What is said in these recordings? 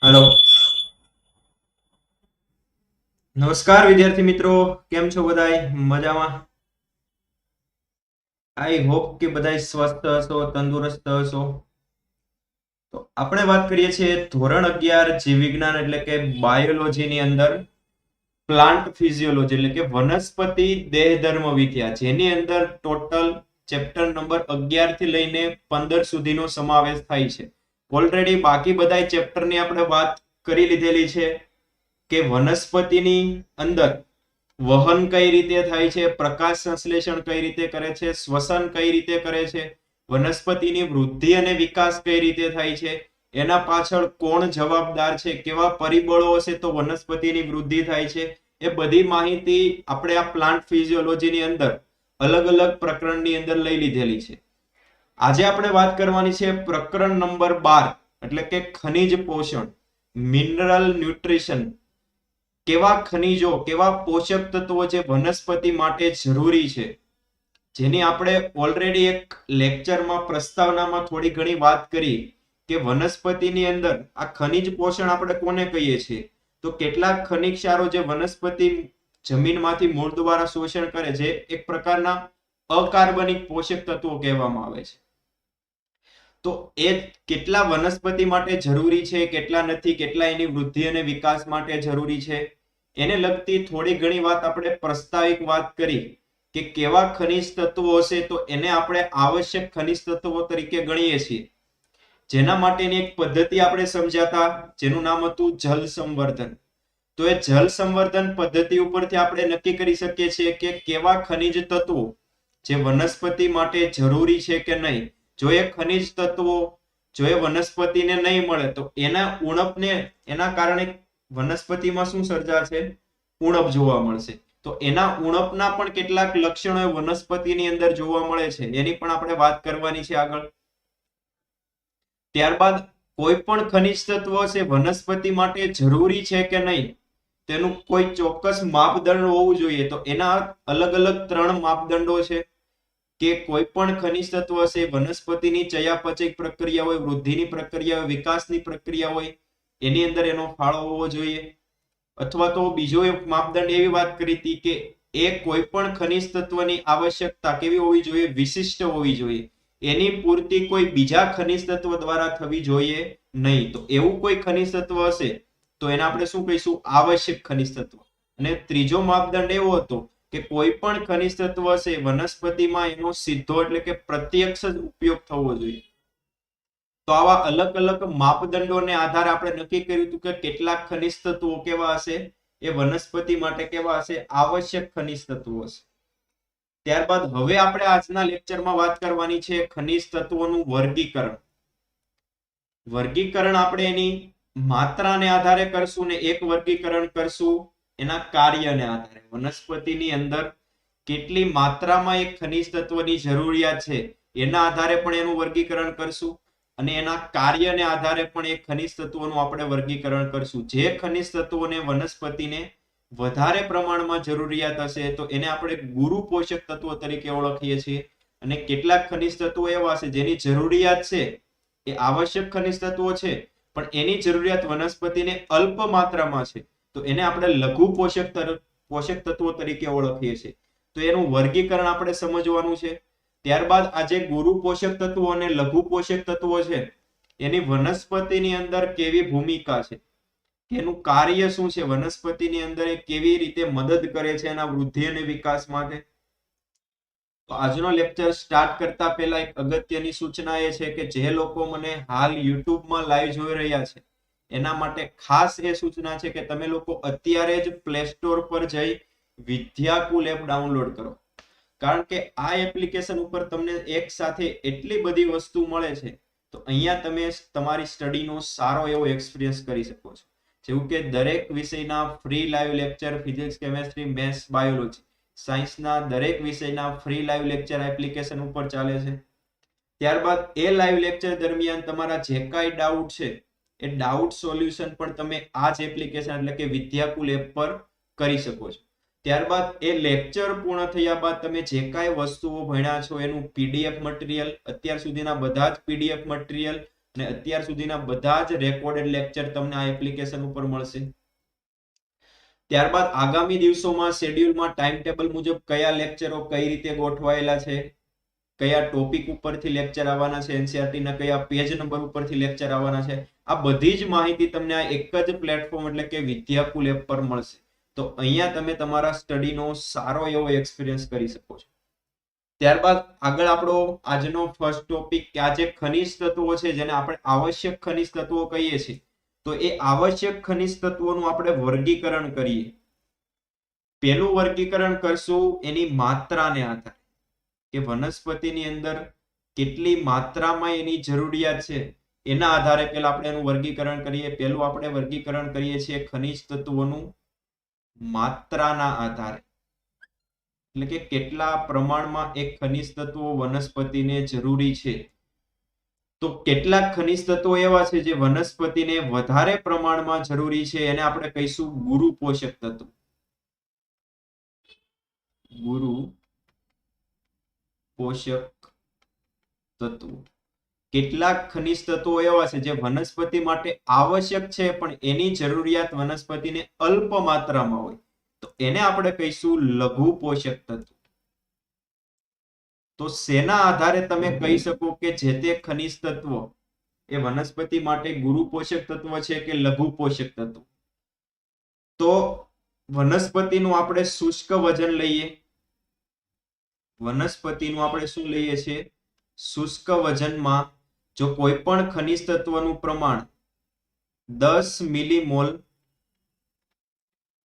Hello. नमस्कार विद्यार्थी मित्रों, केम छो बधाई मजामा? आई होप કે બધાય સ્વસ્થ હશો, તંદુરસ્ત હશો। તો આપણે વાત કરીએ છીએ ધોરણ 11 જીવ વિજ્ઞાન એટલે કે બાયોલોજી ની અંદર પ્લાન્ટ ફિઝિયોલોજી એટલે કે વનસ્પતિ દેહધર્મ વિદ્યા, જેની અંદર ટોટલ ચેપ્ટર નંબર 11 થી લઈને 15 સુધીનો સમાવેશ થાય છે। ઓલરેડી બાકી બધાય ચેપ્ટરની આપણે વાત કરી લીધેલી છે કે વનસ્પતિની અંદર વહન કઈ રીતે થાય છે, પ્રકાશ સંશ્લેષણ કઈ રીતે કરે છે, શ્વસન કઈ રીતે કરે છે, વનસ્પતિની વૃદ્ધિ અને વિકાસ કઈ રીતે થાય છે, એના પાછળ કોણ જવાબદાર છે, કેવા પરિબળો હશે તો વનસ્પતિની વૃદ્ધિ થાય છે, એ બધી માહિતી આપણે આ પ્લાન્ટ ફિઝિયોલોજીની અંદર અલગ અલગ પ્રકરણની અંદર લઈ લીધેલી છે। આજે આપણે વાત કરવાની છે પ્રકરણ નંબર 12 એટલે કે ખનિજ પોષણ, મિનરલ ન્યુટ્રિશન। કેવા ખનિજો, કેવા પોષક તત્વો જે વનસ્પતિ માટે જરૂરી છે, જેની આપણે ઓલરેડી એક લેક્ચરમાં પ્રસ્તાવનામાં થોડી ઘણી વાત કરી કે વનસ્પતિની અંદર આ ખનિજ પોષણ આપણે કોને કહીએ છીએ, તો કેટલાક ખનિજ ક્ષારો જે વનસ્પતિ જમીનમાંથી મૂળ દ્વારા શોષણ કરે છે, એક પ્રકારના અકાર્બનિક પોષક તત્વો કહેવામાં આવે છે। તો એ કેટલા વનસ્પતિ માટે જરૂરી છે, કેટલા નથી, કેટલા એની વૃદ્ધિ અને વિકાસ માટે જરૂરી છે, એને લગતી થોડી ઘણી વાત આપણે પ્રસ્તાવિક વાત કરી કે કેવા ખનિજ તત્વો હશે તો એને આપણે આવશ્યક ખનિજ તત્વો તરીકે ગણીએ છીએ। જેના માટેની એક પદ્ધતિ આપણે સમજ્યાતા, જેનું નામ હતું જલ સંવર્ધન। તો એ જલ સંવર્ધન પદ્ધતિ ઉપરથી આપણે નક્કી કરી શકીએ છીએ કે કેવા ખનિજ તત્વો જે વનસ્પતિ માટે જરૂરી છે કે નહીં। જો એ ખનિજ તત્વો જો એ વનસ્પતિને નહીં મળે તો એના ઉણપને, એના કારણે વનસ્પતિમાં શું સર્જાશે, ઉણપ જોવા મળશે। તો એના ઉણપના પણ કેટલાક લક્ષણો વનસ્પતિની અંદર જોવા મળે છે, એની પણ આપણે વાત કરવાની છે આગળ। ત્યારબાદ કોઈ પણ ખનિજ તત્વ છે વનસ્પતિ માટે જરૂરી છે કે નહીં, તેનું કોઈ ચોક્કસ માપદંડ હોવું જોઈએ। તો એના અલગ અલગ 3 માપદંડો છે કે કોઈ પણ ખનિજ તત્વ છે વનસ્પતિની ચયાપચય પ્રક્રિયા હોય, વૃદ્ધિની પ્રક્રિયા હોય, વિકાસની પ્રક્રિયા હોય, એની અંદર એનો ફાળો હોવો જોઈએ। અથવા તો બીજો એક માપદંડ એવી વાત કરી હતી કે એ કોઈ પણ ખનિજ તત્વની આવશ્યકતા કેવી હોવી જોઈએ, વિશિષ્ટ હોવી જોઈએ, એની પૂર્તિ કોઈ બીજા ખનિજ તત્વ દ્વારા થવી જોઈએ નહીં। તો એવું કોઈ ખનિજ તત્વ હશે તો એને આપણે શું કહીશું, આવશ્યક ખનિજ તત્વ। અને ત્રીજો માપદંડ એવો હતો કે કોઈ પણ ખનિજ તત્વ હશે વનસ્પતિમાં એનો સીધો એટલે કે પ્રત્યક્ષ જ ઉપયોગ થવો જોઈએ। તો આવા અલગ અલગ માપદંડોને આધારે આપણે નક્કી કર્યું હતું કે કેટલાક ખનિજ તત્વો કેવા હશે, એ વનસ્પતિ માટે કેવા હશે, આવશ્યક ખનિજ તત્વો હશે। ત્યારબાદ હવે આપણે આજના લેક્ચરમાં વાત કરવાની છે ખનિજ તત્વોનું વર્ગીકરણ। વર્ગીકરણ આપણે એની માત્રાને આધારે કરશું ને એક વર્ગીકરણ કરશું એના કાર્યને આધારે। વનસ્પતિની અંદર કેટલી માત્રામાં એક ખનિજ તત્વની જરૂરિયાત છે એના આધારે પણ એનું વર્ગીકરણ કરશું અને એના કાર્યને આધારે પણ એક ખનિજ તત્વોનું આપણે વર્ગીકરણ કરશું। જે ખનિજ તત્વોને વનસ્પતિને વધારે પ્રમાણમાં જરૂરિયાત હશે તો એને આપણે ગુરુ પોષક તત્વો તરીકે ઓળખીએ છીએ, અને કેટલાક ખનિજ તત્વો એવા છે જેની જરૂરિયાત છે એ આવશ્યક ખનિજ તત્વો છે પણ એની જરૂરિયાત વનસ્પતિને અલ્પ માત્રામાં છે તો એને આપણે લઘુ પોષક તત્વો તરીકે ઓળખીએ છીએ। તો એનું વર્ગીકરણ આપણે સમજવાનું છે। ત્યારબાદ આજે ગુરુ પોષક તત્વો અને લઘુ પોષક તત્વો છે એની વનસ્પતિની અંદર કેવી ભૂમિકા છે, એનું કાર્ય શું છે, વનસ્પતિની અંદર એ કેવી રીતે મદદ કરે છે એના વૃદ્ધિ અને વિકાસ માટે। તો આજનો લેક્ચર સ્ટાર્ટ કરતા પહેલા એક અગત્યની સૂચના એ છે કે જે લોકો મને હાલ યુટ્યુબમાં લાઈવ જોઈ રહ્યા છે એના માટે ખાસ એ સૂચના છે કે તમે લોકો અત્યારે જ પ્લે સ્ટોર પર જઈ વિદ્યાકુલ એપ ડાઉનલોડ કરો, કારણ કે આ એપ્લિકેશન ઉપર તમને એક સાથે એટલી બધી વસ્તુ મળે છે તો અહીંયા તમે તમારી સ્ટડીનો સારો એવો એક્સપિરિયન્સ કરી શકો છો। જેવું કે દરેક વિષયના free live lecture, physics, chemistry, maths, biology, સાયન્સના દરેક વિષયના ફ્રી લાઈવ લેક્ચર એપ્લિકેશન ઉપર ચાલે છે। ત્યારબાદ એ લાઈવ લેક્ચર દરમિયાન તમારા જે કાંઈ ડાઉટ છે એ ડાઉટ સોલ્યુશન પણ તમે આ જ એપ્લિકેશન એટલે કે વિદ્યાકુલ એપ પર કરી શકો છો। ત્યારબાદ એ લેક્ચર પૂર્ણ થયા બાદ તમે જે કાંઈ વસ્તુઓ ભણ્યા છો એનું પીડીએફ મટીરિયલ, અત્યાર સુધીના બધા જ પીડીએફ મટીરિયલ અને અત્યાર સુધીના બધા જ રેકોર્ડેડ લેક્ચર તમને આ એપ્લિકેશન ઉપર મળશે. ત્યારબાદ આગામી દિવસોમાં શેડ્યુલમાં ટાઈમ ટેબલ મુજબ કયા લેક્ચરો કઈ રીતે ગોઠવાયેલા છે, કયા ટોપિક ઉપરથી લેક્ચર આવવાના છે, એનસીઈઆરટી ના કયા પેજ નંબર ઉપરથી લેક્ચર આવવાના છે, આ બધી જ માહિતી તમને આ એક જ પ્લેટફોર્મ એટલે કે વિદ્યાકુલ એપ પર મળશે. તો અહીંયા તમે તમારા સ્ટડીનો સારો એવો એક્સપિરિયન્સ કરી શકો છો. ત્યારબાદ આગળ આપણો આજનો ફર્સ્ટ ટોપિક કે આ જે ખનિજ તત્વો છે જેને આપણે આવશ્યક ખનિજ તત્વો કહીએ છીએ, તો એ આવશ્યક ખનિજ તત્વોનું આપણે વર્ગીકરણ કરીએ. પહેલું વર્ગીકરણ કરશું એની માત્રાને આધારે, કે વનસ્પતિની અંદર કેટલી માત્રામાં એની જરૂરિયાત છે એના આધારે પહેલા આપણે એનું વર્ગીકરણ કરીએ. પહેલું આપણે વર્ગીકરણ કરીએ છીએ ખનિજ તત્વોનું માત્રાના આધારે, એટલે કે કેટલા પ્રમાણમાં એક ખનિજ તત્વો વનસ્પતિને જરૂરી છે. તો કેટલાક ખનિજ તત્વો એવા છે જે વનસ્પતિને વધારે પ્રમાણમાં જરૂરી છે, એને આપણે કહીશું ગુરુ પોષક તત્વો. ગુરુ પોષક તત્વો. કેટલાક ખનિજ તત્વો એવા છે જે વનસ્પતિ માટે આવશ્યક છે પણ એની જરૂરિયાત વનસ્પતિને અલ્પ માત્રામાં હોય, તો એને આપણે કહીશું લઘુ પોષક તત્વો. તો શેના આધારે તમે કહી શકો કે જે તે ખનિજ તત્વો એ વનસ્પતિ માટે ગુરુ પોષક તત્વ છે કે લઘુ પોષક તત્વ? તો વનસ્પતિનું આપણે શુષ્ક વજન લઈએ. વનસ્પતિનું આપણે શું લઈએ છીએ? શુષ્ક વજનમાં જો કોઈ પણ ખનિજ તત્વનું પ્રમાણ 10 મિલીમોલ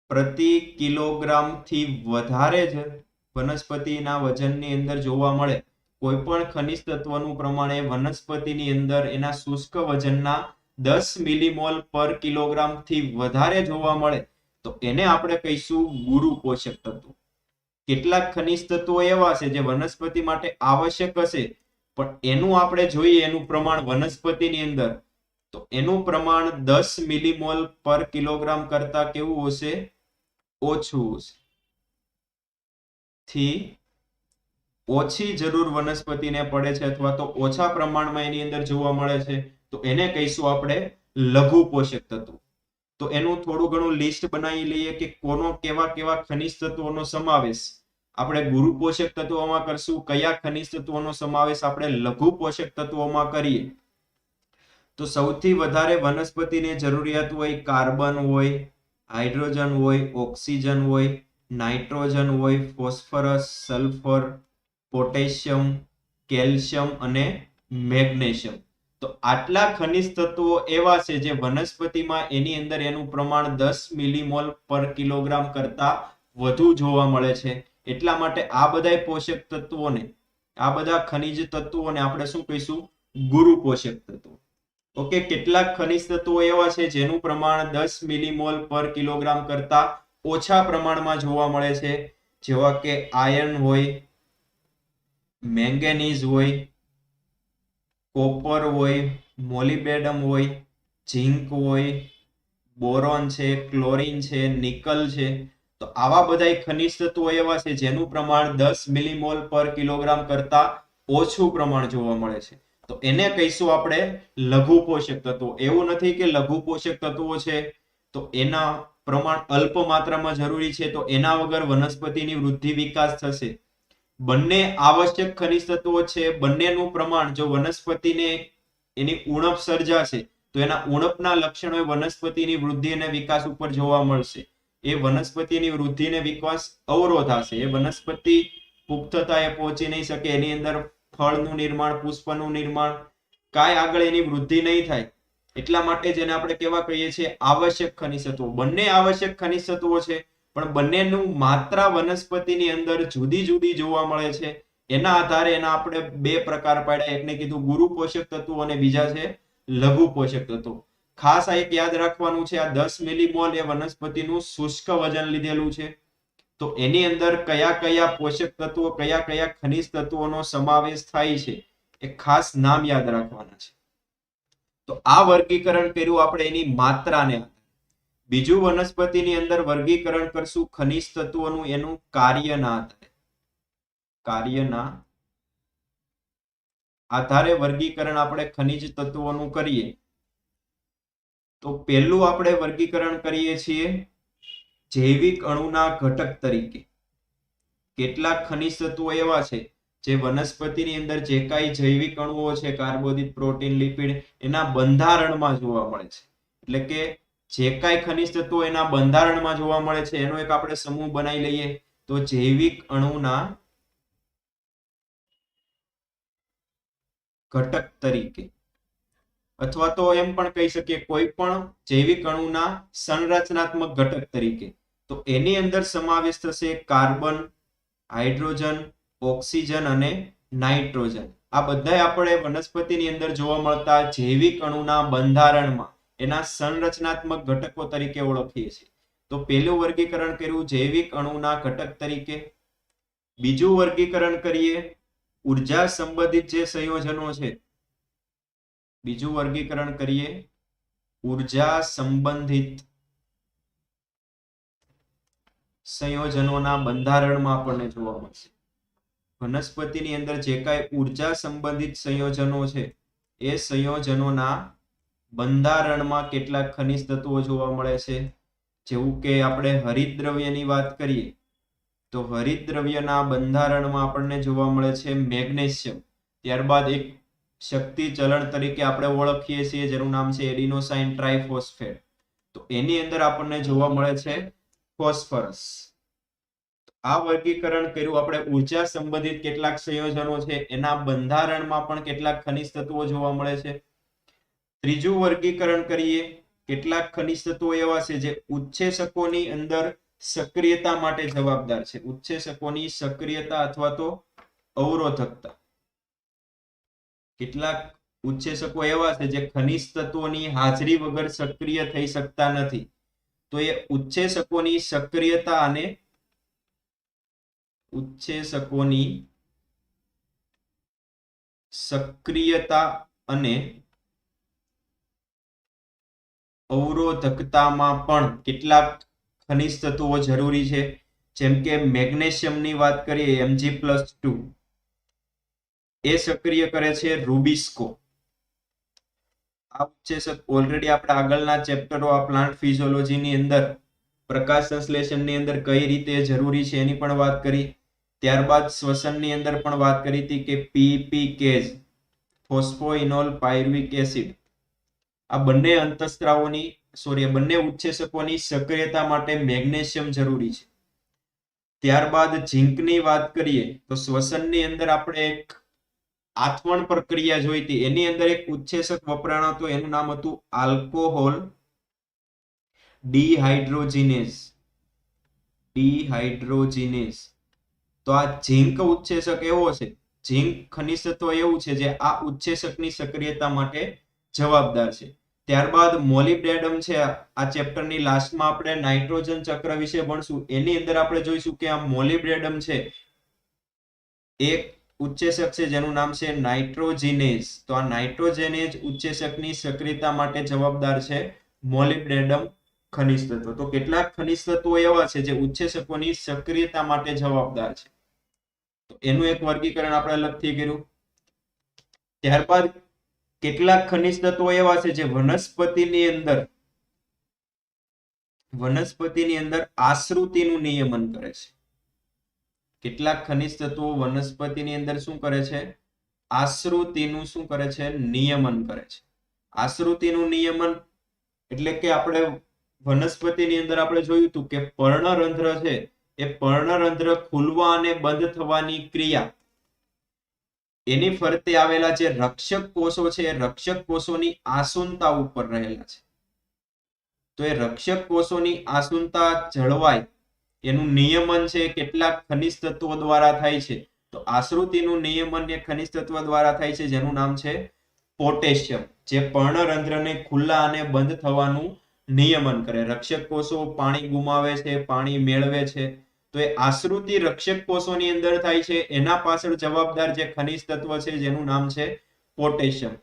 પ્રતિ કિલોગ્રામ થી વધારે જ વનસ્પતિના વજનની અંદર જોવા મળે, કોઈ પણ ખનિજ તત્વનું પ્રમાણ એ વનસ્પતિની અંદર એના શુષ્ક વજનના 10 મિલીમોલ પર કિલોગ્રામ થી વધારે જોવા મળે, તો એને આપણે કહીશું ગુરુ પોષક તત્વો. કેટલાક ખનિજ તત્વો એવા છે જે વનસ્પતિ માટે આવશ્યક હશે પણ એનું આપણે જોઈએ એનું પ્રમાણ વનસ્પતિની અંદર, તો એનું પ્રમાણ 10 મિલીમોલ પર કિલોગ્રામ કરતા કેવું હશે? ઓછું હશે. થી ઓછી જરૂર વનસ્પતિને પડે છે અથવા તો ઓછા પ્રમાણમાં એની અંદર જોવા મળે છે, તો એને કહીશું આપણે લઘુ પોષક તત્વો. તો એનું થોડું ઘણું લિસ્ટ બનાવી લઈએ કે કોનો કેવા કેવા ખનિજ તત્વોનો સમાવેશ આપણે ગુરુ પોષક તત્વોમાં કરશું, કયા ખનિજ તત્વોનો સમાવેશ આપણે લઘુ પોષક તત્વોમાં કરીએ. તો સૌથી વધારે વનસ્પતિને જરૂરિયાત હોય કાર્બન હોય, હાઇડ્રોજન હોય, ઓક્સિજન હોય, નાઇટ્રોજન હોય, ફોસ્ફરસ, સલ્ફર, પોટેશિયમ, કેલ્શિયમ અને મેગ્નેશિયમ. તો આટલા ખનિજ તત્વો એવા છે જે વનસ્પતિમાં એની અંદર એનું પ્રમાણ 10 મિલીમોલ પર કિલોગ્રામ કરતા વધુ જોવા મળે છે. એટલા માટે આ બધા પોષક તત્વોને, આ બધા ખનિજ તત્વોને આપણે શું કહીશું? ગુરુ પોષક તત્વો. ઓકે, કેટલાક ખનિજ તત્વો એવા છે જેનું પ્રમાણ 10 મિલીમોલ પર કિલોગ્રામ કરતા ઓછા પ્રમાણમાં જોવા મળે છે, જેવા કે આયર્ન હોય, મેંગેનીઝ હોય, કોપર હોય, મોલિબેડમ હોય, ઝિંક હોય, બોરોન છે, ક્લોરીન છે, નિકલ છે. તો આવા બધા ખનિજ તત્વો એવા છે જેનું પ્રમાણ 10 મિલીમોલ પર કિલોગ્રામ કરતા ઓછું પ્રમાણ જોવા મળે છે, તો એને કહીશું આપણે લઘુ પોષક તત્વો. એવું નથી કે લઘુ પોષક તત્વો છે તો એના પ્રમાણ અલ્પ માત્રામાં જરૂરી છે તો એના વગર વનસ્પતિની વૃદ્ધિ વિકાસ થશે. બંને આવશ્યક ખનિજ તત્વો છે, બંનેનું પ્રમાણ જો વનસ્પતિને એની ઉણપ સર્જાશે તો એના ઉણપના લક્ષણો વનસ્પતિની વૃદ્ધિ અને વિકાસ ઉપર જોવા મળશે. એ વનસ્પતિની વૃદ્ધિ અને વિકાસ અવરોધ હશે. એ વનસ્પતિ પુખ્તતાએ પહોંચી નહીં શકે, એની અંદર ફળનું નિર્માણ, પુષ્પનું નિર્માણ, કાંઈ આગળ એની વૃદ્ધિ નહીં થાય. એટલા માટે જેને આપણે કેવા કહીએ છીએ? આવશ્યક ખનિજ તત્વો. બંને આવશ્યક ખનિજ તત્વો છે પણ બંનેનું માત્રા વનસ્પતિની અંદર જુદી જુદી જોવા મળે છે. એના આધારે એના આપણે બે પ્રકાર પાડ્યા. એકને કીધું ગુરુ પોષક તત્વો અને બીજા છે લઘુ પોષક તત્વો. ખાસ આ એક યાદ રાખવાનું છે, આ 10 મિલીમોલ એ વનસ્પતિનું શુષ્ક વજન લીધેલું છે. તો એની અંદર કયા કયા પોષક તત્વો, કયા કયા ખનિજ તત્વોનો સમાવેશ થાય છે એ ખાસ નામ યાદ રાખવાના છે. તો આ વર્ગીકરણ કર્યું આપણે એની માત્રાને. બીજું વનસ્પતિની અંદર વર્ગીકરણ કરશું ખનિજ તત્વોનું એનું કાર્યના આધારે. કાર્યના આધારે વર્ગીકરણ આપણે ખનિજ તત્વોનું કરીએ તો પહેલું આપણે વર્ગીકરણ કરીએ છીએ જૈવિક અણુના ઘટક તરીકે. કેટલાક ખનિજ તત્વો એવા છે જે વનસ્પતિની અંદર જે કાંઈ જૈવિક અણુઓ છે, કાર્બોદિત, પ્રોટીન, લિપિડ, એના બંધારણમાં જોવા મળે છે. એટલે કે જે કાંઈ ખનિજ તત્વો એના બંધારણમાં જોવા મળે છે એનો એક આપણે સમૂહ બનાવી લઈએ તો જૈવિક અણુના ઘટક તરીકે, અથવા તો એમ પણ કહી શકીએ કોઈ પણ જૈવિક અણુના સંરચનાત્મક ઘટક તરીકે. તો એની અંદર સમાવેશ થશે કાર્બન, હાઇડ્રોજન, ઓક્સિજન અને નાઇટ્રોજન. આ બધા આપણે વનસ્પતિની અંદર જોવા મળતા જૈવિક અણુના બંધારણમાં એના સંરચનાત્મક ઘટકો તરીકે ઓળખીએ છીએ. તો પહેલું વર્ગીકરણ કર્યું જૈવિક અણુના ઘટક તરીકે. બીજું વર્ગીકરણ કરીએ ઉર્જા સંબંધિત જે સંયોજનો છે. બીજું વર્ગીકરણ કરીએ ઉર્જા સંબંધિત સંયોજનોના બંધારણમાં આપણને જોવા મળશે. વનસ્પતિની અંદર જે કાંઈ ઉર્જા સંબંધિત સંયોજનો છે એ સંયોજનોના બંધારણમાં કેટલાક ખનિજ તત્વો જોવા મળે છે. જેવું કે આપણે હરિતદ્રવ્યની વાત કરીએ તો હરિતદ્રવ્યના બંધારણમાં આપણને જોવા મળે છે મેગ્નેશિયમ. ત્યારબાદ એક શક્તિ ચલણ તરીકે આપણે ઓળખીએ છીએ જેનું નામ છે એડિનોસાઇન ટ્રાઇફોસ્ફેટ. તો એની અંદર આપણને જોવા મળે છે ફોસ્ફરસ. આ વર્ગીકરણ કર્યું આપણે ઉર્જા સંબંધિત કેટલાક સંયોજનો છે એના બંધારણમાં પણ કેટલાક ખનિજ તત્વો જોવા મળે છે. ત્રીજું વર્ગીકરણ કરીએ કેટલાક ખનિજ તત્વો એવા છે જે ઉત્સેચકોની અંદર સક્રિયતા માટે જવાબદાર છે. ઉત્સેચકોની સક્રિયતા અથવા તો અવરોધકતા. કેટલાક ઉત્સેચકો એવા છે જે ખનિજ તત્વોની હાજરી વગર સક્રિય થઈ શકતા નથી. તો એ ઉત્સેચકોની સક્રિયતા અને અવરોધકતામાં પણ કેટલાક ખનિજ તત્વો જરૂરી છે. જેમ કે મેગ્નેશિયમની વાત કરીએ Mg+2 એ સક્રિય કરે છે રૂબિસ્કો. આ ઉત્સેચક ઓલરેડી આપણે આગળના ચેપ્ટરો આ પ્લાન્ટ ફિઝિયોલોજીની અંદર પ્રકાશ સંશ્લેષણની અંદર કઈ રીતે જરૂરી છે એની પણ વાત કરી. ત્યારબાદ શ્વસનની અંદર પણ વાત કરી હતી કે PPKs ફોસ્ફોઇનોલ પાયરુવિક એસિડ આ બંને બંને ઉત્સેચકોની સક્રિયતા માટે મેગ્નેશિયમ જરૂરી છે. ત્યારબાદ ઝીંકની વાત કરીએ તો શ્વસનની અંદર આપણે એક આથવણ પ્રક્રિયા જોઈ હતી. એની અંદર એક ઉત્સેચક વપરાણો હતો એનું નામ હતું આલ્કોહોલ ડિહાઇડ્રોજિનેઝ. તો આ ઝીંક ઉત્સેચક એવો છે, ઝીંક ખનિજ તત્વ એવું છે જે આ ઉત્સેચકની સક્રિયતા માટે જવાબદાર છે. ત્યારબાદ મોલિબ્ડેનમ છે. આ ચેપ્ટરની લાસ્ટમાં આપણે નાઇટ્રોજન ચક્ર વિશે ભણશું. એની અંદર આપણે જોઈશું કે આ મોલિબ્ડેનમ છે એક ઉત્સેચક છે જેનું નામ છે નાઇટ્રોજિનેઝ. તો આ નાઇટ્રોજિનેઝ ઉત્સેચકની સક્રિયતા માટે જવાબદાર છે મોલિબ્ડેનમ ખનિજ તત્વ. તો કેટલાક ખનિજ તત્વો એવા છે જે ઉત્સેચકોની સક્રિયતા માટે જવાબદાર છે. તો એનું એક વર્ગીકરણ આપણે અલગથી કર્યું. ત્યારબાદ કેટલાક ખનિજ તત્વો એવા છે જે વનસ્પતિની અંદર આશ્રુતિનું નિયમન કરે છે. કેટલાક ખનિજ તત્વો વનસ્પતિની અંદર શું કરે છે? આશ્રુતિનું શું કરે છે? નિયમન કરે છે. આશ્રુતિનું નિયમન એટલે કે આપણે વનસ્પતિની અંદર આપણે જોયું હતું કે પર્ણરંધ્ર છે એ પર્ણરંધ્ર ખુલવા અને બંધ થવાની ક્રિયા એની ફરતે આવેલા જે રક્ષક કોષો છે એ રક્ષક કોષોની આસુનતા ઉપર રહેલા છે. તો એ રક્ષક કોષોની આસુનતા જળવાય એનું નિયમન છે કેટલાક ખનિજ તત્વો દ્વારા થાય છે. તો આશ્રુતિનું નિયમન એ ખનિજ તત્વ દ્વારા થાય છે જેનું નામ છે પોટેશિયમ, જે પર્ણરંધ્રને ખુલ્લા અને બંધ થવાનું નિયમન કરે. રક્ષક કોષો પાણી ગુમાવે છે, પાણી મેળવે છે. તો એ આશ્રુતિ રક્ષક કોષોની અંદર થાય છે. એના પાછળ જવાબદાર જે ખનિજ તત્વ છે જેનું નામ છે પોટેશિયમ.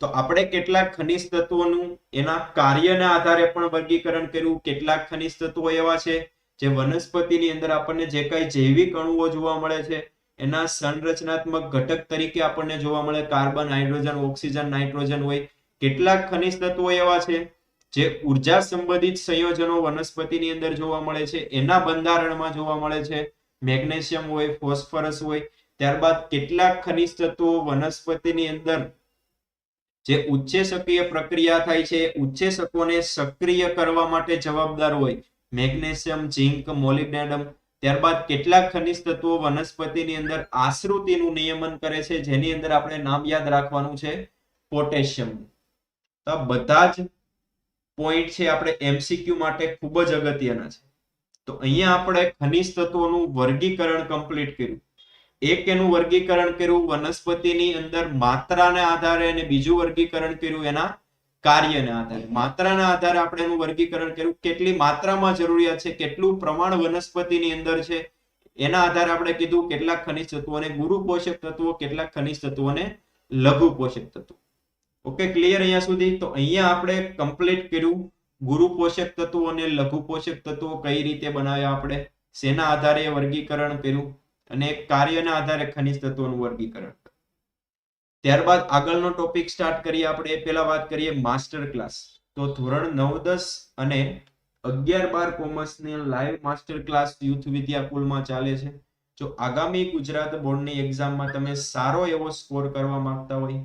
તો આપણે કેટલાક ખનિજ તત્વોનું એના કાર્યના આધારે પણ વર્ગીકરણ કર્યું. કેટલાક ખનિજ તત્વો એવા છે જે વનસ્પતિની અંદર આપણને જે કાંઈ જૈવિક અણુઓ જોવા મળે છે એના સંરચનાત્મક ઘટક તરીકે આપણને જોવા મળે કાર્બન, હાઇડ્રોજન, ઓક્સિજન, નાઇટ્રોજન હોય. કેટલાક ખનિજ તત્વો એવા છે જે ઉર્જા સંબંધિત સંયોજનો વનસ્પતિની અંદર જોવા મળે છે, એના બંધારણમાં જોવા મળે છે. મેગ્નેશિયમ હોય, ફોસ્ફરસ હોય. ત્યારબાદ કેટલાક ખનિજ તત્વો વનસ્પતિની અંદર જે ઉચ્ચેસકીય પ્રક્રિયા થાય છે, ઉચ્ચેસકોને સક્રિય કરવા માટે જવાબદાર હોય, મેગ્નેશિયમ, ઝિંક, મોલિબ્ડેનમ. ત્યારબાદ કેટલાક ખનિજ તત્વો વનસ્પતિની અંદર આશ્રુતિનું નિયમન કરે છે, જેની અંદર આપણે નામ યાદ રાખવાનું છે પોટેશિયમ. તો બધા જ પોઈન્ટ છે આપણે એમસીક્યુ માટે ખૂબ જ અગત્યના છે. તો અહીંયા આપણે ખનિજ તત્વોનું વર્ગીકરણ કમ્પ્લીટ કર્યું. એક એનું વર્ગીકરણ કર્યું વનસ્પતિની અંદર માત્રાને આધારે, અને બીજું વર્ગીકરણ કર્યું એના કાર્યને આધારે. માત્રાના આધારે આપણે એનું વર્ગીકરણ કર્યું, કેટલી માત્રામાં જરૂરિયાત છે, કેટલું પ્રમાણ વનસ્પતિની અંદર છે, એના આધારે આપણે કીધું કેટલાક ખનિજ તત્વોને ગુરુ પોષક તત્વો, કેટલાક ખનિજ તત્વોને લઘુ પોષક તત્વો. ઓકે, ક્લિયર અહીંયા સુધી? તો અહીંયા આપણે કમ્પ્લીટ કર્યું ગુરુ પોષક તત્વો અને લઘુ પોષક તત્વો કઈ રીતે બનાવ્યા, આપણે શેના આધારે વર્ગીકરણ કર્યું, અને કાર્યના આધારે ખનિજ તત્વોનું વર્ગીકરણ. ત્યારબાદ આગળનો ટોપિક સ્ટાર્ટ કરીએ આપણે. એ પહેલા વાત કરીએ માસ્ટર ક્લાસ. તો ધોરણ 9, 10 અને 11, 12 કોમર્સની લાઈવ માસ્ટર ક્લાસ યુથ વિદ્યાકુલમાં ચાલે છે. જો આગામી ગુજરાત બોર્ડની એક્ઝામમાં તમે સારો એવો સ્કોર કરવા માંગતા હોય,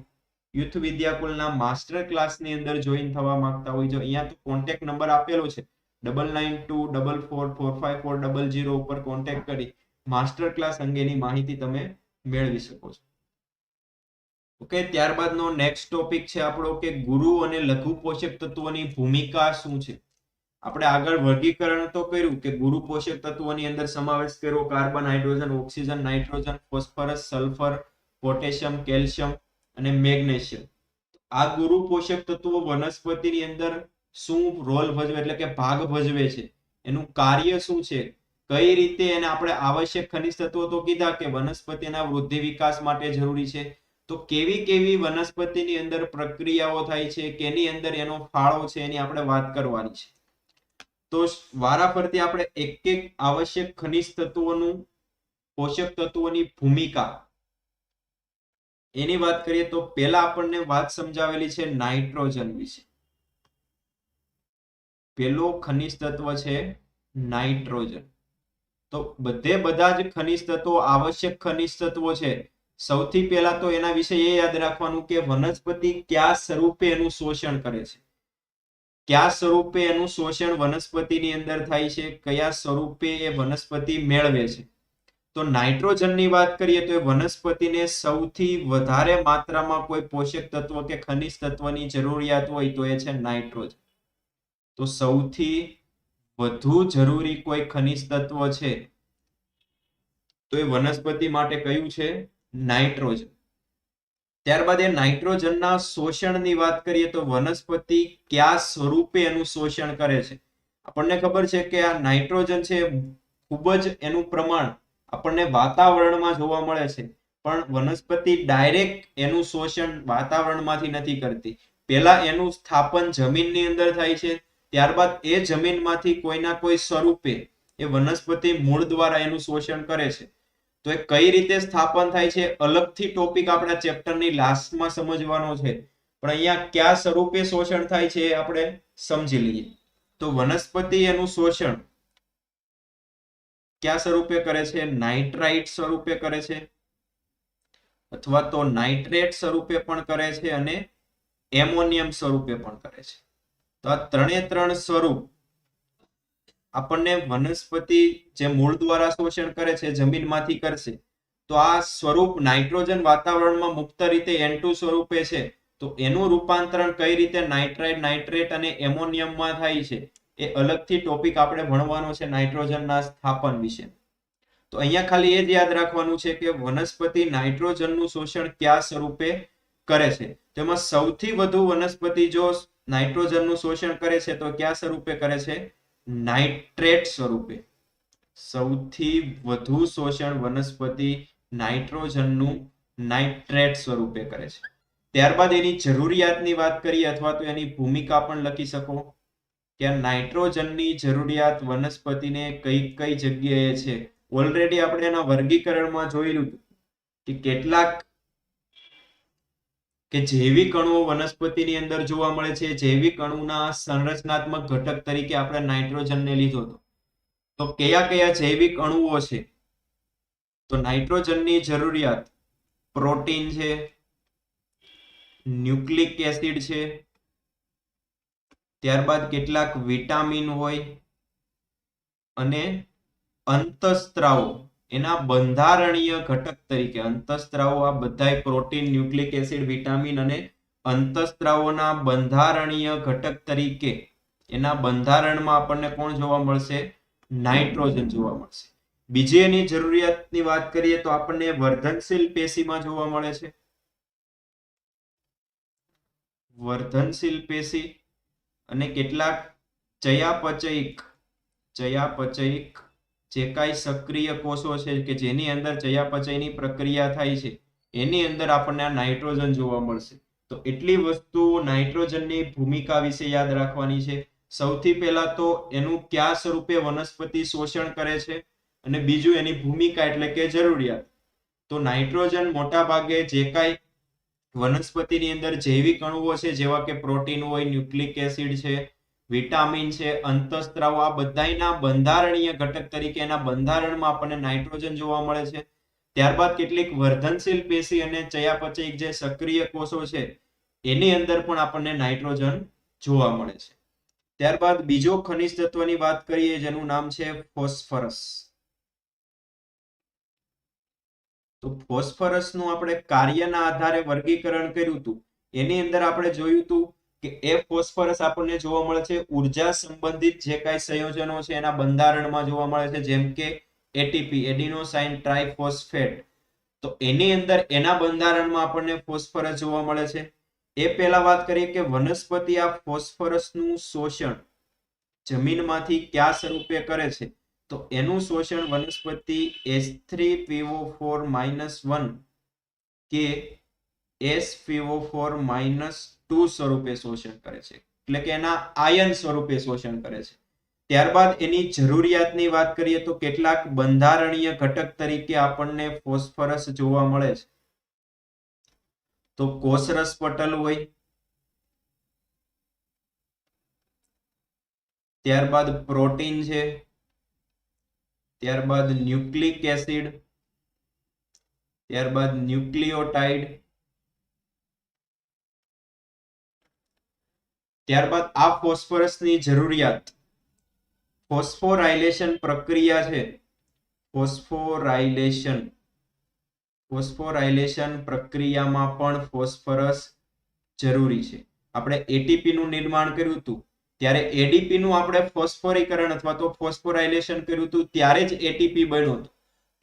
યુથ વિદ્યાકુલના માસ્ટર ક્લાસની અંદર જોઈન થવા માંગતા હોય, જો અહીંયા તો કોન્ટેક્ટ નંબર આપેલો છે 9924445400 ઉપર કોન્ટેક્ટ કરી માસ્ટર ક્લાસ અંગેની માહિતી તમે મેળવી શકો છો. ઓકે, ત્યારબાદનો નેક્સ્ટ ટોપિક છે આપણો કે ગુરુ અને લઘુ પોષક તત્વોની ભૂમિકા શું છે. આપણે આગળ વર્ગીકરણ તો કર્યું કે ગુરુ પોષક તત્વોની અંદર સમાવેશ કર્યો carbon, hydrogen, oxygen, nitrogen, phosphorus, sulphur, potassium, calcium અને મેગ્નેશિયમ. આ ગુરુ પોષક તત્વો વનસ્પતિની અંદર શું રોલ ભજવે, એટલે કે ભાગ ભજવે છે, એનું કાર્ય શું છે, કઈ રીતે એને આપણે આવશ્યક ખનિજ તત્વો તો કીધા કે વનસ્પતિના વૃદ્ધિ વિકાસ માટે જરૂરી છે, તો કેવી કેવી વનસ્પતિની અંદર પ્રક્રિયાઓ થાય છે, કેની અંદર એનો ફાળો છે, એની આપણે વાત કરવાની છે. તો વારાફરતી આપણે એક એક આવશ્યક ખનિજ તત્વોનું, પોષક તત્વોની ભૂમિકા એની વાત કરીએ. તો પહેલા આપણને વાત સમજાવેલી છે નાઇટ્રોજન વિશે. પેલો ખનિજ તત્વ છે નાઇટ્રોજન. તો બધા જ ખનિજ તત્વો આવશ્યક ખનિજ તત્વો છે. સૌથી પહેલા તો એના વિશે એ યાદ રાખવાનું કે વનસ્પતિ કયા સ્વરૂપે એનું શોષણ કરે છે, કયા સ્વરૂપે એનું શોષણ વનસ્પતિની અંદર થાય છે, કયા સ્વરૂપે એ વનસ્પતિ મેળવે છે. તો નાઇટ્રોજનની વાત કરીએ તો એ વનસ્પતિને સૌથી વધારે માત્રામાં કોઈ પોષક તત્વ કે ખનિજ તત્વની જરૂરિયાત હોય તો એ છે નાઇટ્રોજન. તો સૌથી વધુ જરૂરી કોઈ ખનિજ તત્વ છે તો એ વનસ્પતિ માટે કયું છે? નાઇટ્રોજન. ત્યારબાદ એ નાઇટ્રોજનના શોષણની વાત કરીએ તો વનસ્પતિ કયા સ્વરૂપે એનું શોષણ કરે છે. આપણને ખબર છે કે આ નાઇટ્રોજન છે ખૂબ જ એનું પ્રમાણ આપણને વાતાવરણમાં જોવા મળે છે, પણ વનસ્પતિ ડાયરેક્ટ એનું શોષણ વાતાવરણમાંથી નથી કરતી. પહેલા એનું સ્થાપન જમીનની અંદર થાય છે, ત્યારબાદ એ જમીનમાંથી કોઈના કોઈ સ્વરૂપે એ વનસ્પતિ મૂળ દ્વારા એનું શોષણ કરે છે. તો એ કઈ રીતે સ્થાપન થાય છે અલગથી ટોપિક આપણા ચેપ્ટરની લાસ્ટમાં સમજવાનો છે, પણ અહીંયા કયા સ્વરૂપે શોષણ થાય છે એ આપણે સમજી લઈએ. તો વનસ્પતિ એનું શોષણ કયા સ્વરૂપે કરે છે? નાઇટ્રાઇટ સ્વરૂપે કરે છે, અથવા તો નાઇટ્રેટ સ્વરૂપે પણ કરે છે, અને એમોનિયમ સ્વરૂપે પણ કરે છે. તો આ ત્રણ સ્વરૂપ આપણને વનસ્પતિ જે મૂળ દ્વારા શોષણ કરે છે જમીનમાંથી કરશે, તો આ સ્વરૂપ નાઇટ્રોજન વાતાવરણમાં મુક્ત રીતે N2 સ્વરૂપે છે, તો એનું રૂપાંતરણ કઈ રીતે નાઇટ્રાઇટ, નાઇટ્રેટ અને એમોનિયમમાં થાય છે એ અલગથી ટોપિક આપણે ભણવાનો છે નાઇટ્રોજનના સ્થાપન વિશે. તો અહીંયા ખાલી એ જ યાદ રાખવાનું છે કે વનસ્પતિ નાઇટ્રોજનનું શોષણ કયા સ્વરૂપે કરે છે. તેમાં સૌથી વધુ વનસ્પતિ જો નાઇટ્રોજનનું શોષણ કરે છે તો કયા સ્વરૂપે કરે છે? નાઇટ્રેટ સ્વરૂપે. સૌથી વધુ શોષણ વનસ્પતિ નાઇટ્રોજનનું નાઇટ્રેટ સ્વરૂપે કરે છે. ત્યારબાદ એની જરૂરિયાતની વાત કરીએ, અથવા તો એની ભૂમિકા પણ લખી શકો કે નાઇટ્રોજનની જરૂરિયાત વનસ્પતિને કઈ કઈ જગ્યાએ છે ઓલરેડી આપણે એના વર્ગીકરણમાં જોયેલું કે કેટલાક કે જૈવિક અણુઓ વનસ્પતિની અંદર જોવા મળે છે. જૈવિક અણુના સંરચનાત્મક ઘટક તરીકે આપણે નાઇટ્રોજનને લીધો હતો. તો કયા કયા જૈવિક અણુઓ છે? તો નાઇટ્રોજનની જરૂરિયાત પ્રોટીન છે, ન્યુક્લિક એસિડ છે, ત્યારબાદ કેટલાક વિટામિન હોય અને અંતઃસ્ત્રાવો એના બંધારણીય ઘટક તરીકે. અંતઃસ્ત્રાવો આ બધાય પ્રોટીન, ન્યુક્લિક એસિડ, વિટામિન અને અંતઃસ્ત્રાવોના બંધારણીય ઘટક તરીકે એના બંધારણમાં આપણને કોણ જોવા મળશે? નાઇટ્રોજન જોવા મળશે. બીજી એની જરૂરિયાતની વાત કરીએ તો આપણને વર્ધનશીલ પેશીમાં જોવા મળે છે. વર્ધનશીલ પેશી અને કેટલાક ચયાપચયિક જે કાંઈ સક્રિય કોષો છે કે જેની અંદર ચયાપચયની પ્રક્રિયા થાય છે એની અંદર આપણને આ નાઇટ્રોજન જોવા મળશે. તો એટલી વસ્તુ નાઇટ્રોજનની ભૂમિકા વિશે યાદ રાખવાની છે. સૌથી પહેલા તો એનું કયા સ્વરૂપે વનસ્પતિ શોષણ કરે છે અને બીજું એની ભૂમિકા એટલે કે જરૂરિયાત. તો નાઇટ્રોજન મોટા ભાગે જે કાંઈ વનસ્પતિની અંદર જૈવિક અણુઓ છે જેવા કે પ્રોટીન હોય, ન્યુક્લિક એસિડ છે, વિટામિન છે, અંતઃસ્ત્રાવો આ બધાયના બંધારણીય ઘટક તરીકે એના બંધારણમાં આપણને નાઇટ્રોજન જોવા મળે છે. ત્યારબાદ કેટલીક વર્ધનશીલ પેશી અને ચયાપચયિક જે સક્રિય કોષો છે એની અંદર પણ આપણને નાઇટ્રોજન જોવા મળે છે. ત્યારબાદ બીજો ખનિજ તત્વની વાત કરીએ જેનું નામ છે ફોસ્ફરસ. તો ફોસ્ફરસનું આપણે કાર્યના આધારે વર્ગીકરણ કર્યું હતું. એની અંદર આપણે જોયું હતું કે એ ફોસ્ફરસ આપણને જોવા મળે છે ઉર્જા સંબંધિત જે કાંઈ સંયોજનો છે એના બંધારણમાં જોવા મળે છે, જેમ કે એટીપી, એડિનોસાઇન ટ્રાઇફોસ્ફેટ. તો એની અંદર એના બંધારણમાં આપણને ફોસ્ફરસ જોવા મળે છે. એ પહેલા વાત કરીએ કે વનસ્પતિ આ ફોસ્ફરસનું શોષણ જમીનમાંથી કયા સ્વરૂપે કરે છે? તો એનું શોષણ વનસ્પતિ H3PO4-1 કે SPO4-2 સ્વરૂપે શોષણ કરે છે, એટલે કે એના આયન સ્વરૂપે શોષણ કરે છે. ત્યારબાદ એની જરૂરિયાતની વાત કરીએ તો કેટલાક બંધારણીય ઘટક તરીકે આપણને ફોસ્ફરસ જોવા મળે છે. તો કોષરસ પટલ હોય, ત્યારબાદ પ્રોટીન છે, ત્યારબાદ ન્યુક્લિક એસિડ, ત્યારબાદ ન્યુક્લિયોટાઇડ, ત્યારબાદ આ ફોસ્ફરસની જરૂરિયાત ફોસ્ફોરાયલેશન પ્રક્રિયા છે. ફોસ્ફોરાયલેશન પ્રક્રિયામાં પણ ફોસ્ફરસ જરૂરી છે. આપણે એટીપી નું નિર્માણ કર્યું હતું ત્યારે એડીપી નું આપણે ફોસ્ફોરીકરણ અથવા તો ફોસ્ફોરાયલેશન કર્યું હતું ત્યારે જ એટીપી બન્યું હતું.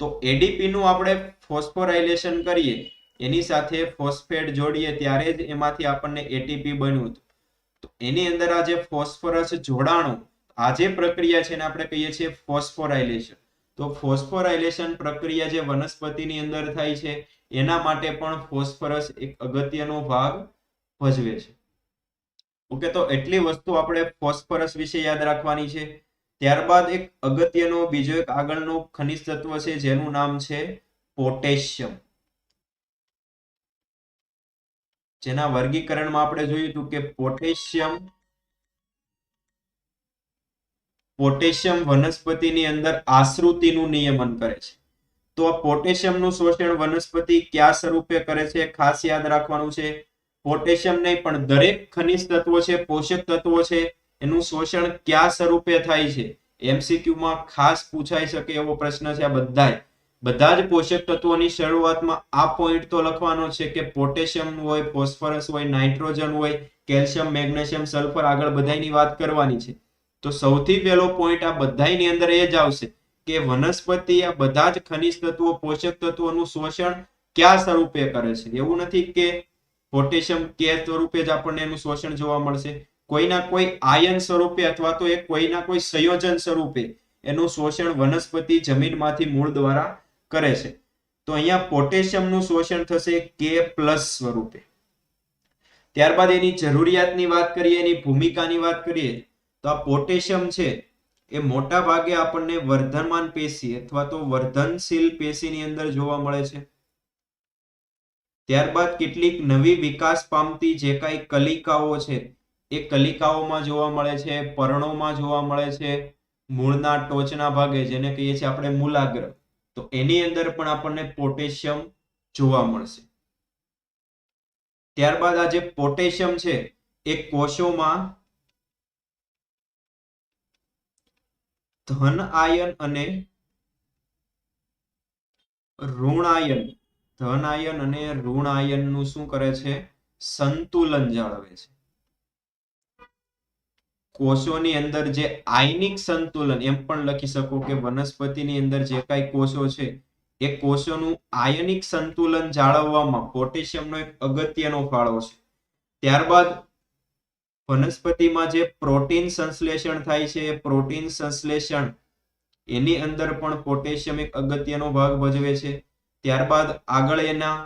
તો એડીપી નું આપણે ફોસ્ફોરાયલેશન કરીએ એની સાથે ફોસ્ફેટ જોડીએ ત્યારે જ એમાંથી આપણને એટીપી બન્યું હતું. તો એની અંદર આ જે ફોસ્ફરસ જોડાણો આ જે પ્રક્રિયા છે એને આપણે કહીએ છીએ ફોસ્ફોરાયલેશન. તો ફોસ્ફોરાયલેશન પ્રક્રિયા જે વનસ્પતિની અંદર થાય છે એના માટે પણ ફોસ્ફરસ એક અગત્યનો ભાગ ભજવે છે. ઓકે, તો એટલી વસ્તુ આપણે ફોસ્ફરસ વિશે યાદ રાખવાની છે. ત્યારબાદ એક અગત્યનો બીજો એક આગળનો ખનિજ તત્વ છે જેનું નામ છે પોટેશિયમ. જેના વર્ગીકરણમાં આપણે જોયું હતું કે પોટેશિયમ વનસ્પતિની અંદર આશ્રુતિનું નિયમન કરે છે. તો આ પોટેશિયમનું શોષણ વનસ્પતિ કયા સ્વરૂપે કરે છે ખાસ યાદ રાખવાનું છે. પોટેશિયમ નહીં પણ દરેક ખનિજ તત્વો છે, પોષક તત્વો છે, એનું શોષણ કયા સ્વરૂપે થાય છે? MCQ માં ખાસ પૂછાઈ શકે એવો પ્રશ્ન છે. આ બધા જ પોષક તત્વોની શરૂઆતમાં આ પોઈન્ટ તો લખવાનો છે કે પોટેશિયમ હોય, ફોસ્ફરસ હોય, નાઇટ્રોજન હોય, કેલ્શિયમ, મેગ્નેશિયમ, સલ્ફર, આગળ બધાની વાત કરવાની છે. તો સૌથી પહેલો પોઈન્ટ આ બધાની અંદર એ જ આવશે કે વનસ્પતિ આ બધા જ ખનિજ તત્વો, પોષક તત્વોનું શોષણ કયા સ્વરૂપે કરે છે. એવું નથી કે પોટેશિયમ કે સ્વરૂપે જ આપણને એનું શોષણ જોવા મળશે. કોઈના કોઈ આયન સ્વરૂપે અથવા તો કોઈના કોઈ સંયોજન સ્વરૂપે એનું શોષણ વનસ્પતિ જમીનમાંથી મૂળ દ્વારા કરે છે. તો અહીંયા પોટેશિયમનું શોષણ થશે K+ સ્વરૂપે. ત્યારબાદ એની જરૂરિયાતની વાત કરીએ, એની ભૂમિકાની વાત કરીએ તો આ પોટેશિયમ છે એ મોટા ભાગે આપણને વર્ધમાન પેશી અથવા તો વર્ધનશીલ પેશીની અંદર જોવા મળે છે. ત્યારબાદ કેટલીક નવી વિકાસ પામતી જે કાંઈ કલિકાઓ છે એ કલિકાઓમાં જોવા મળે છે, પર્ણોમાં જોવા મળે છે, મૂળના ટોચના ભાગે જેને કહીએ છીએ આપણે મૂલાગ્ર, તો એની અંદર પણ આપણને પોટેશિયમ જોવા મળશે. ત્યારબાદ આ જે પોટેશિયમ છે એ કોષોમાં ધન આયન અને ઋણ આયન, ધન આયન અને ઋણ આયનનું શું કરે છે? સંતુલન જાળવે છે. કોષોની અંદર જે આયનિક સંતુલન, એમ પણ લખી શકો કે વનસ્પતિની અંદર જે કાંઈ કોષો છે એ કોષોનું આયનિક સંતુલન જાળવવામાં પોટેશિયમનો એક અગત્યનો ફાળો છે. ત્યારબાદ વનસ્પતિમાં જે પ્રોટીન સંશ્લેષણ થાય છે, પ્રોટીન સંશ્લેષણ એની અંદર પણ પોટેશિયમ એક અગત્યનો ભાગ ભજવે છે. ત્યારબાદ આગળ એના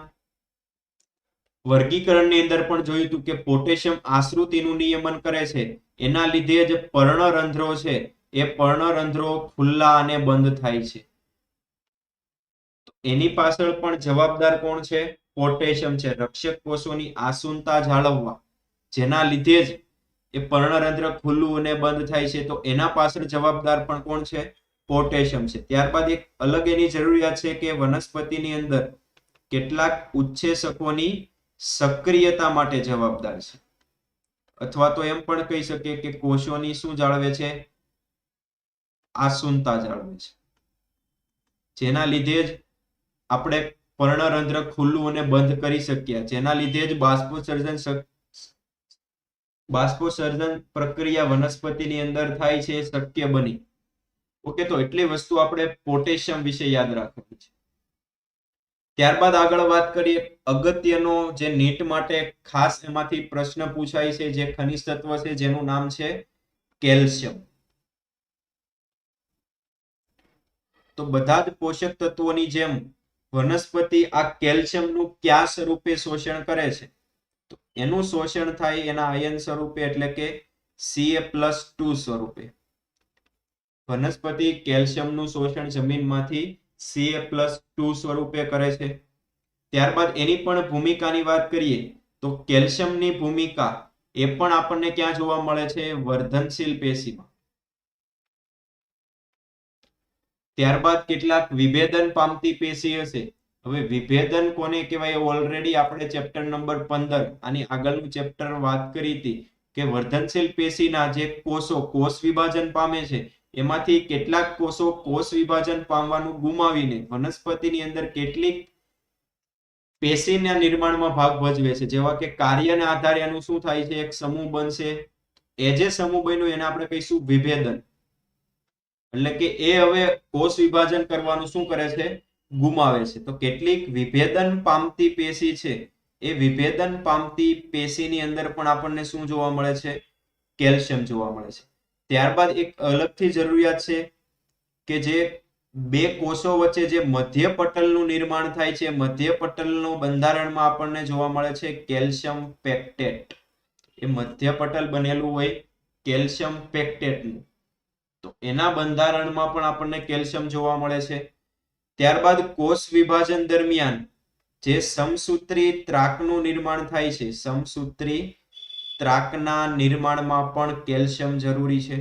વર્ગીકરણની અંદર પણ જોયું હતું કે પોટેશિયમ આશ્રુતિનું નિયમન કરે છે. એના લીધે જ પર્ણરંધ્રો છે એ પર્ણરંધ્રો ખુલ્લા અને બંધ થાય છે. એની પાછળ પણ જવાબદાર કોણ છે? પોટેશિયમ છે. રક્ષક કોષોની આસુનતા જાળવવા, જેના લીધે જ એ પર્ણરંધ્ર ખુલ્લું અને બંધ થાય છે, તો એના પાછળ જવાબદાર પણ કોણ છે? પોટેશિયમ છે. ત્યારબાદ એક અલગ એની જરૂરિયાત છે કે વનસ્પતિની અંદર કેટલાક ઉચ્છેસકોની સક્રિયતા માટે જવાબદાર છે, અથવા તો એમ પણ કહી શકીએ કે કોષોની શું જાળવે છે? આસુનતા જાળવે છે, જેના લીધે જ આપણે પર્ણરંધ્ર ખુલ્લું અને બંધ કરી શકીએ, જેના લીધે જ બાષ્પોસર્જન પ્રક્રિયા વનસ્પતિની અંદર થાય છે એ શક્ય બની. ઓકે, તો એટલી વસ્તુ આપણે પોટેશિયમ વિશે યાદ રાખવાની છે. ત્યારબાદ આગળ વાત કરીએ અગત્યનો જે નીટ માટે ખાસ એમાંથી પ્રશ્ન પૂછાય છે, જે ખનિજ તત્વ છે જેનું નામ છે કેલ્શિયમ. તો બધા જ પોષક તત્વોની જેમ વનસ્પતિ આ કેલ્શિયમનું કયા સ્વરૂપે શોષણ કરે છે? તો એનું શોષણ થાય એના આયન સ્વરૂપે, એટલે કે Ca+2 સ્વરૂપે. વનસ્પતિ કેલ્શિયમનું શોષણ જમીનમાંથી Ca+2 સ્વરૂપે કરે છે. ત્યારબાદ એની પણ ભૂમિકાની વાત કરીએ તો કેલ્શિયમની ભૂમિકા એ પણ આપણને ક્યાં જોવા મળે છે? વર્ધનશીલ પેશીમાં. ત્યારબાદ કેટલાક વિભેદન પામતી પેશી હશે. હવે વિભેદન કોને કહેવાય? ઓલરેડી આપણે ચેપ્ટર નંબર 15 આની આગળનું ચેપ્ટર વાત કરી હતી કે વર્ધનશીલ પેશીના જે કોષો કોષ વિભાજન પામે છે, એમાંથી કેટલાક કોષો કોષ વિભાજન પામવાનું ગુમાવીને વનસ્પતિની અંદર કેટલીક પેશીના નિર્માણમાં ભાગ ભજવે છે. જેવા કે કાર્યના આધારે એનું શું થાય છે? એક સમૂહ બનશે. એ જે સમૂહ બન્યું એને આપણે કહીશું વિભેદન. એટલે કે એ હવે કોષ વિભાજન કરવાનું શું કરે છે? ગુમાવે છે. તો કેટલીક વિભેદન પામતી પેશી છે, એ વિભેદન પામતી પેશીની અંદર પણ આપણને શું જોવા મળે છે? કેલ્શિયમ જોવા મળે છે. ત્યારબાદ એક અલગથી જરૂરિયાત છે કે જે બે કોષો વચ્ચે જે મધ્ય પટલનું નિર્માણ થાય છે, મધ્ય પટલનું બંધારણમાં આપણને જોવા મળે છે કેલ્શિયમ પેક્ટેટ. એ મધ્ય પટલ બનેલું હોય કેલ્શિયમ પેક્ટેટનું, તો એના બંધારણમાં પણ આપણને કેલ્શિયમ જોવા મળે છે. ત્યારબાદ કોષ વિભાજન દરમિયાન જે સમસૂત્રી ત્રાકનું નિર્માણ થાય છે, સમસૂત્રી ત્રાકના નિર્માણમાં પણ કેલ્શિયમ જરૂરી છે.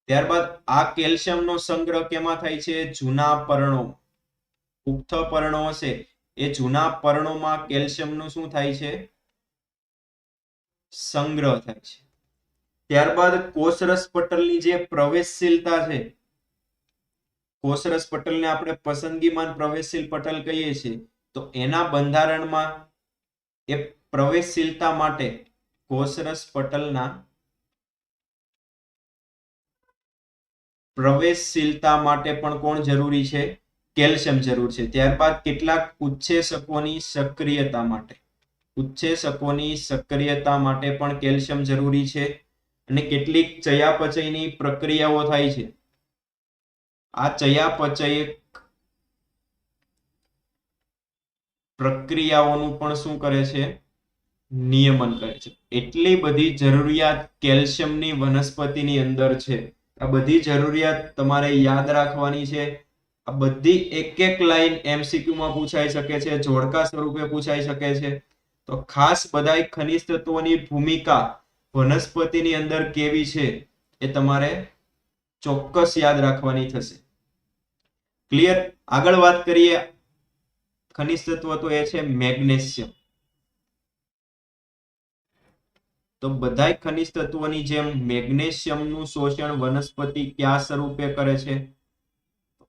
ત્યારબાદ આ કેલ્શિયમનો સંગ્રહ કેમાં થાય છે? જૂના પર્ણો, પુખ્ત પર્ણો હશે એ જૂના પર્ણોમાં કેલ્શિયમનું શું થાય છે? સંગ્રહ થાય છે. ત્યારબાદ કોષરસ પટલની જે પ્રવેશશીલતા છે, કોષરસ પટલને આપણે પસંદગીમાન પ્રવેશશીલ પટલ કહીએ છીએ, તો એના બંધારણમાં એ પ્રવેશશીલતા માટે કોષરસ પટલના પ્રવેશશીલતા માટે પણ કોણ જરૂરી છે? કેલ્શિયમ જરૂર છે. ત્યારબાદ કેટલાક ઉચ્છેસકોની સક્રિયતા માટે, ઉચ્છેસકોની સક્રિયતા માટે પણ કેલ્શિયમ જરૂરી છે. અને કેટલીક ચયાપચયની પ્રક્રિયાઓ થાય છે, આ ચયાપચય પ્રક્રિયાઓનું પણ શું કરે છે? નિયમન કરે છે. એટલી બધી જરૂરિયાત કેલ્શિયમની વનસ્પતિની અંદર છે આ બધી જરૂરિયાત તમારે યાદ રાખવાની છે. આ બધી એક એક લાઈન એમસીક્યુ માં પૂછાઈ શકે છે, જોડકા સ્વરૂપે પૂછાઈ શકે છે. તો ખાસ બધાય ખનિજ તત્વોની ભૂમિકા વનસ્પતિની અંદર કેવી છે એ તમારે ચોક્કસ યાદ રાખવાની થશે. ક્લિયર? આગળ વાત કરીએ ખનિજ તત્વ, તો એ છે મેગ્નેશિયમ. તો બધાય ખનિજ તત્વોની જેમ મેગ્નેશિયમનું શોષણ વનસ્પતિ કયા સ્વરૂપે કરે છે?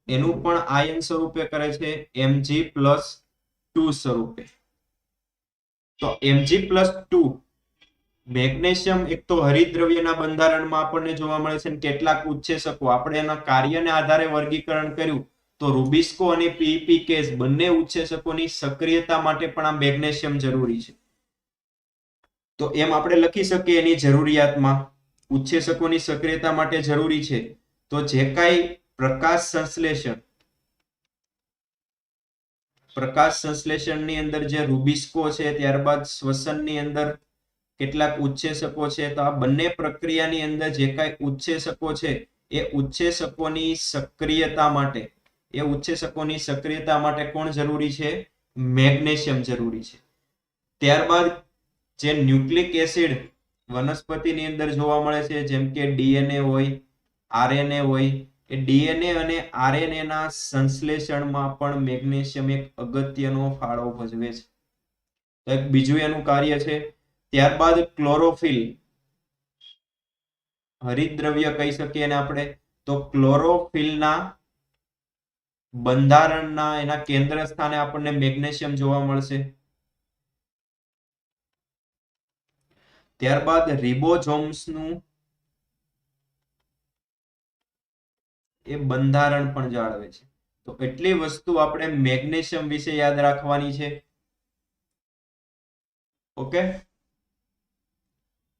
એનું પણ આયન સ્વરૂપે કરે છે, Mg+2 સ્વરૂપે. તો Mg+2 મેગ્નેશિયમ એક તો હરિતદ્રવ્યના બંધારણમાં આપણને જોવા મળે છે, કેટલાક ઉચ્ચેસકો આપણે એના કાર્યને આધારે વર્ગીકરણ કર્યું તો રૂબિસ્કો અને પીપીકેઝ બંને ઉચ્ચેસકોની સક્રિયતા માટે પણ આ મેગ્નેશિયમ જરૂરી છે. તો એમ આપણે લખી શકીએ એની જરૂરિયાતમાં ઉચ્ચેસકોની સક્રિયતા માટે જરૂરી છે. તો જે કાંઈ પ્રકાશ સંશ્લેષણની અંદર જે રૂબિસ્કો છે, ત્યારબાદ શ્વસનની અંદર કેટલાક ઉચ્ચેસકો છે, તો આ બંને પ્રક્રિયાની અંદર જે કાંઈ ઉચ્ચેસકો છે એ ઉચ્ચેસકોની સક્રિયતા માટે કોણ જરૂરી છે? મેગ્નેશિયમ જરૂરી છે. ત્યારબાદ જે ન્યુક્લિક એસિડ વનસ્પતિની અંદર જોવા મળે છે, જેમ કે ડીએનએ હોય, આરએનએ હોય, એ ડીએનએ અને આરએનએ ના સંશ્લેષણમાં પણ મેગ્નેશિયમ એક અગત્યનો ફાળો ભજવે છે. તો એક બીજું એનું કાર્ય છે. ત્યારબાદ ક્લોરોફિલ, હરિતદ્રવ્ય કહી શકીએ ને આપણે. તો ક્લોરોફિલના બંધારણના એના કેન્દ્ર સ્થાને આપણને મેગ્નેશિયમ જોવા મળશે. ત્યારબાદ રિબોઝોમ્સનું એ બંધારણ પણ જાળવે છે. તો એટલી વસ્તુ આપણે મેગ્નેશિયમ વિશે યાદ રાખવાની છે. ઓકે,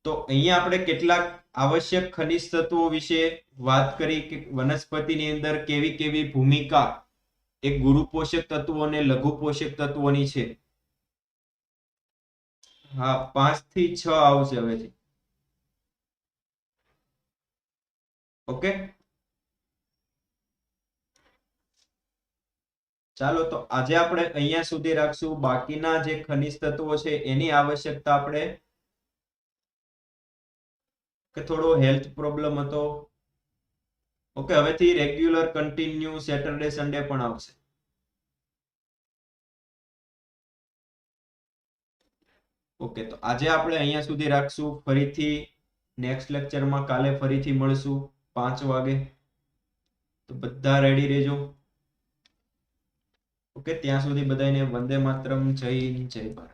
તો અહીંયા આપણે કેટલાક આવશ્યક ખનિજ તત્વો વિશે વાત કરી કે વનસ્પતિની અંદર કેવી કેવી ભૂમિકા એ ગુરુ પોષક તત્વો અને લઘુ પોષક તત્વોની છે. હા, 5 થી 6 આવશે હવેથી. ઓકે, ચાલો તો આજે આપણે અહીંયા સુધી રાખશું. બાકીના જે ખનિજ તત્વો છે એની આવશ્યકતા આપણે, કે થોડો હેલ્થ પ્રોબ્લેમ હતો. ઓકે, હવેથી રેગ્યુલર કન્ટિન્યુ સેટરડે સન્ડે પણ આવશે. ઓકે, તો આજે આપણે અહીંયા સુધી રાખશું. ફરીથી નેક્સ્ટ લેક્ચરમાં કાલે ફરીથી મળશું 5 વાગે. તો બધા રેડી રહેજો. ઓકે, ત્યાં સુધી બધાને વંદે માતરમ, જય હિન્દ, જય ભારત.